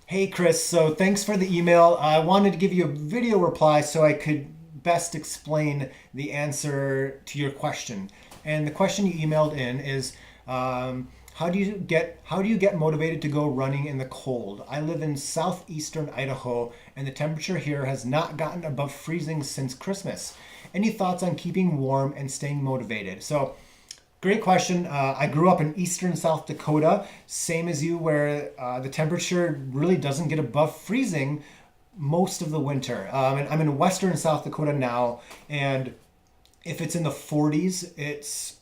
Hey Chris, so thanks for the email. I wanted to give you a video reply so I could best explain the answer to your question. And the question you emailed in is, how do you get motivated to go running in the cold? I live in southeastern Idaho, and the temperature here has not gotten above freezing since Christmas. Any thoughts on keeping warm and staying motivated? So great question. I grew up in eastern South Dakota, same as you, where the temperature really doesn't get above freezing most of the winter. And I'm in western South Dakota now, and if it's in the 40s, it's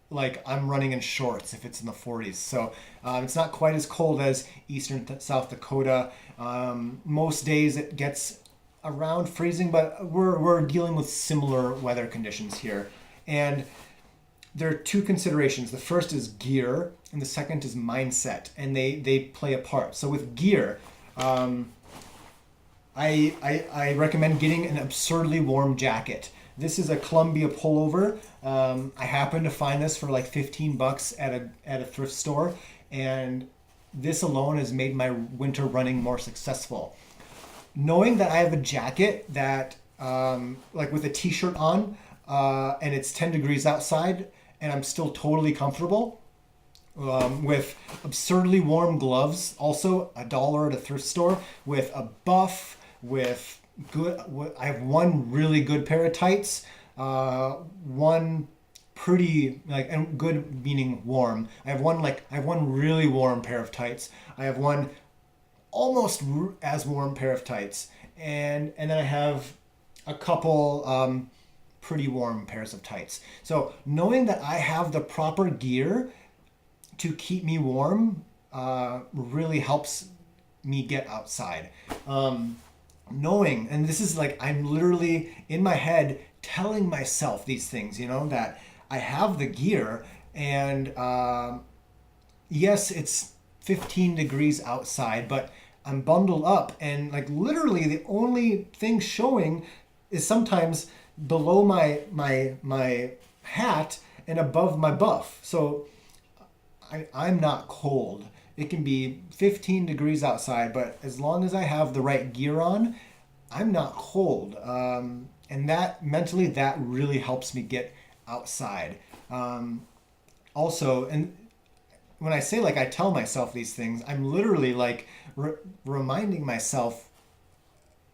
like I'm running in shorts if it's in the 40s. So it's not quite as cold as eastern South Dakota. Most days it gets around freezing, but we're dealing with similar weather conditions here. And there are two considerations. The first is gear, and the second is mindset, and they play a part. So with gear, I recommend getting an absurdly warm jacket. This is a Columbia pullover. I happened to find this for like 15 bucks at a thrift store, and this alone has made my winter running more successful. Knowing that I have a jacket that, like with a t-shirt on, and it's 10 degrees outside, and I'm still totally comfortable. With absurdly warm gloves, also $1 at a thrift store, with a buff, with good. I have one really good pair of tights, one pretty like and good meaning warm. I have one really warm pair of tights. I have one almost as warm pair of tights, and then I have a couple pretty warm pairs of tights. So knowing that I have the proper gear to keep me warm really helps me get outside. Knowing, and this is like I'm literally in my head telling myself these things, that I have the gear, and yes, it's 15 degrees outside, but I'm bundled up, and like literally the only thing showing is sometimes below my hat and above my buff. So I'm not cold. It can be 15 degrees outside, but as long as I have the right gear on, I'm not cold. And that mentally, that really helps me get outside. Also, and when I say like I tell myself these things, I'm literally like reminding myself,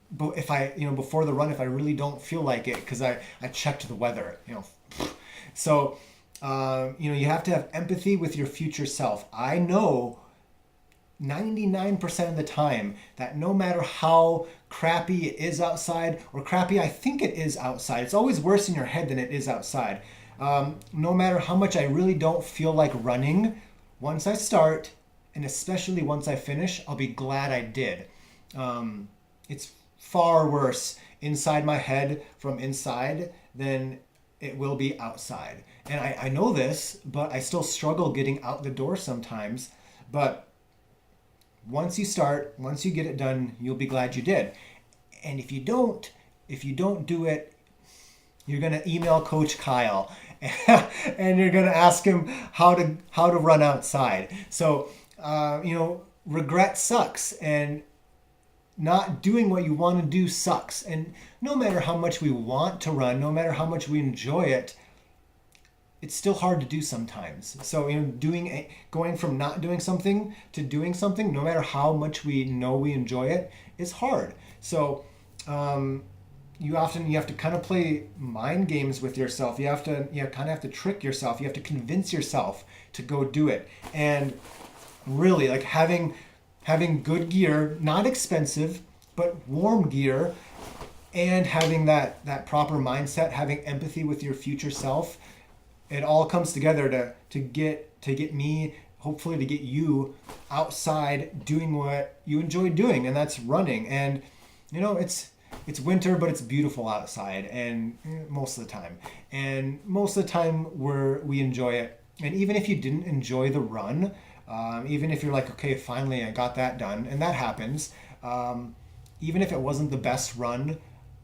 but if I, before the run, if I really don't feel like it, because I checked the weather, So, you have to have empathy with your future self. I know 99% of the time that no matter how crappy it is outside, or crappy I think it is outside, it's always worse in your head than it is outside. No matter how much I really don't feel like running, once I start, and especially once I finish, I'll be glad I did. It's far worse inside my head from inside than it will be outside. And I know this, but I still struggle getting out the door sometimes. But once you start, once you get it done, you'll be glad you did. And if you don't do it, you're gonna email Coach Kyle and you're gonna ask him how to run outside. So regret sucks, and not doing what you want to do sucks. And no matter how much we want to run, no matter how much we enjoy it, it's still hard to do sometimes. So going from not doing something to doing something, no matter how much we know we enjoy it, is hard. So you have to kind of play mind games with yourself. You kind of have to trick yourself. You have to convince yourself to go do it. And really, like having good gear, not expensive, but warm gear, and having that proper mindset, having empathy with your future self, it all comes together to get me, hopefully to get you outside doing what you enjoy doing, and that's running. And it's winter, but it's beautiful outside, and most of the time. And most of the time we enjoy it. And even if you didn't enjoy the run, even if you're like, okay, finally I got that done, and that happens, even if it wasn't the best run,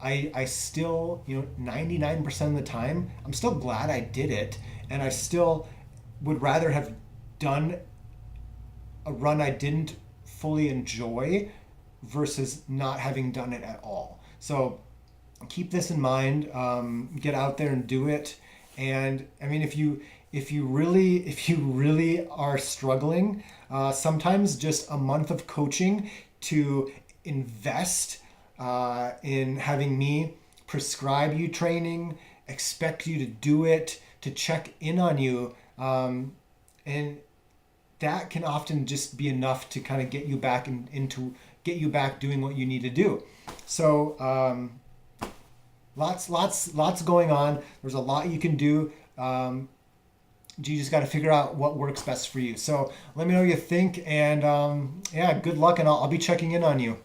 I still, 99% of the time, I'm still glad I did it, and I still would rather have done a run I didn't fully enjoy versus not having done it at all. So keep this in mind. Get out there and do it. And I mean, if you really are struggling, sometimes just a month of coaching to invest in having me prescribe you training, expect you to do it, to check in on you, and that can often just be enough to kind of get you back get you back doing what you need to do. So lots going on. There's a lot you can do. You just got to figure out what works best for you. So let me know what you think, and yeah, good luck, and I'll be checking in on you.